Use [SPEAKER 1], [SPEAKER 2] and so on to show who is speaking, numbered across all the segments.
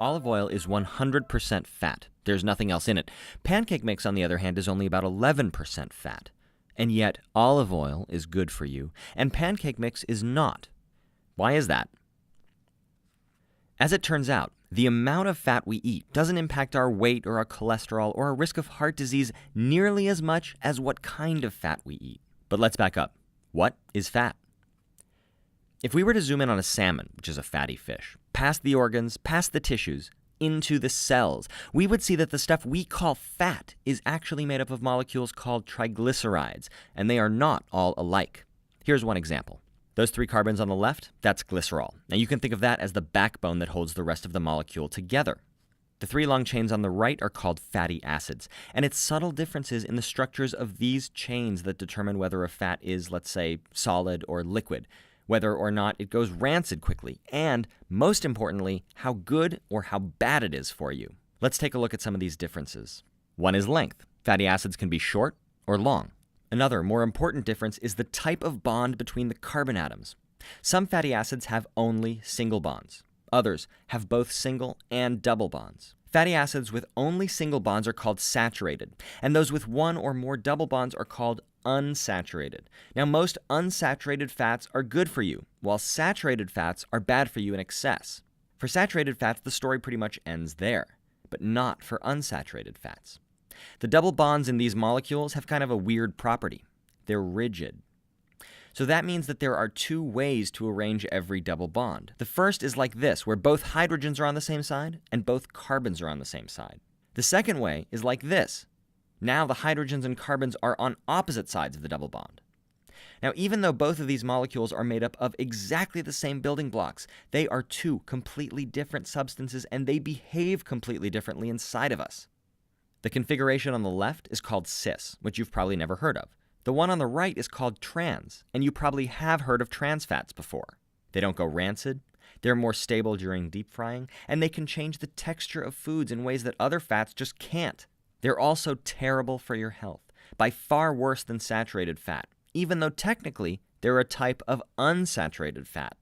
[SPEAKER 1] Olive oil is 100% fat. There's nothing else in it. Pancake mix, on the other hand, is only about 11% fat. And yet, olive oil is good for you, and pancake mix is not. Why is that? As it turns out, the amount of fat we eat doesn't impact our weight or our cholesterol or our risk of heart disease nearly as much as what kind of fat we eat. But let's back up. What is fat? If we were to zoom in on a salmon, which is a fatty fish, past the organs, past the tissues, into the cells, we would see that the stuff we call fat is actually made up of molecules called triglycerides, and they are not all alike. Here's one example. Those 3 carbons on the left, that's glycerol. Now you can think of that as the backbone that holds the rest of the molecule together. The 3 long chains on the right are called fatty acids, and it's subtle differences in the structures of these chains that determine whether a fat is, let's say, solid or liquid, whether or not it goes rancid quickly, and, most importantly, how good or how bad it is for you. Let's take a look at some of these differences. One is length. Fatty acids can be short or long. Another, more important difference is the type of bond between the carbon atoms. Some fatty acids have only single bonds. Others have both single and double bonds. Fatty acids with only single bonds are called saturated, and those with one or more double bonds are called unsaturated. Now, most unsaturated fats are good for you, while saturated fats are bad for you in excess. For saturated fats, the story pretty much ends there, but not for unsaturated fats. The double bonds in these molecules have kind of a weird property. They're rigid. So that means that there are 2 ways to arrange every double bond. The first is like this, where both hydrogens are on the same side and both carbons are on the same side. The second way is like this. Now the hydrogens and carbons are on opposite sides of the double bond. Now, even though both of these molecules are made up of exactly the same building blocks, they are 2 completely different substances, and they behave completely differently inside of us. The configuration on the left is called cis, which you've probably never heard of. The one on the right is called trans, and you probably have heard of trans fats before. They don't go rancid, they're more stable during deep frying, and they can change the texture of foods in ways that other fats just can't. They're also terrible for your health, by far worse than saturated fat, even though technically they're a type of unsaturated fat.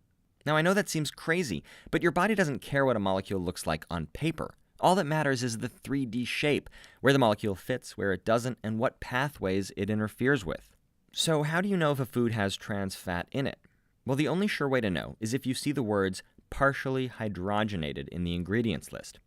[SPEAKER 1] Now, I know that seems crazy, but your body doesn't care what a molecule looks like on paper. All that matters is the 3D shape, where the molecule fits, where it doesn't, and what pathways it interferes with. So how do you know if a food has trans fat in it? Well, the only sure way to know is if you see the words partially hydrogenated in the ingredients list.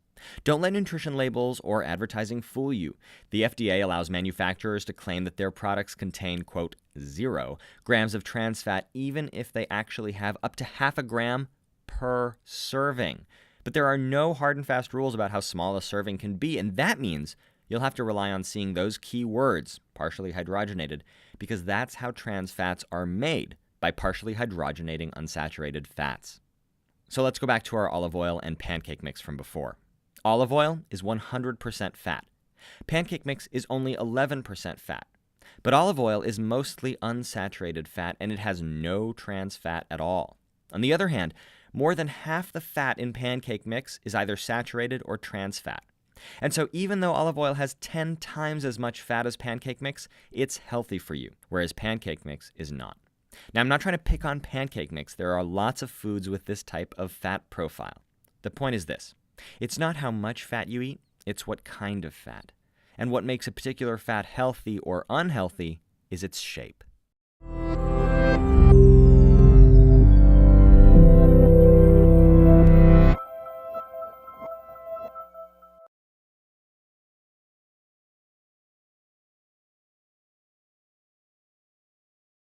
[SPEAKER 1] Don't let nutrition labels or advertising fool you. The FDA allows manufacturers to claim that their products contain, quote, 0 grams of trans fat, even if they actually have up to half a gram per serving. But there are no hard and fast rules about how small a serving can be, and that means you'll have to rely on seeing those key words, partially hydrogenated, because that's how trans fats are made, by partially hydrogenating unsaturated fats. So let's go back to our olive oil and pancake mix from before. Olive oil is 100% fat. Pancake mix is only 11% fat. But olive oil is mostly unsaturated fat, and it has no trans fat at all. On the other hand, more than half the fat in pancake mix is either saturated or trans fat. And so even though olive oil has 10 times as much fat as pancake mix, it's healthy for you, whereas pancake mix is not. Now, I'm not trying to pick on pancake mix. There are lots of foods with this type of fat profile. The point is this. It's not how much fat you eat, it's what kind of fat. And what makes a particular fat healthy or unhealthy is its shape.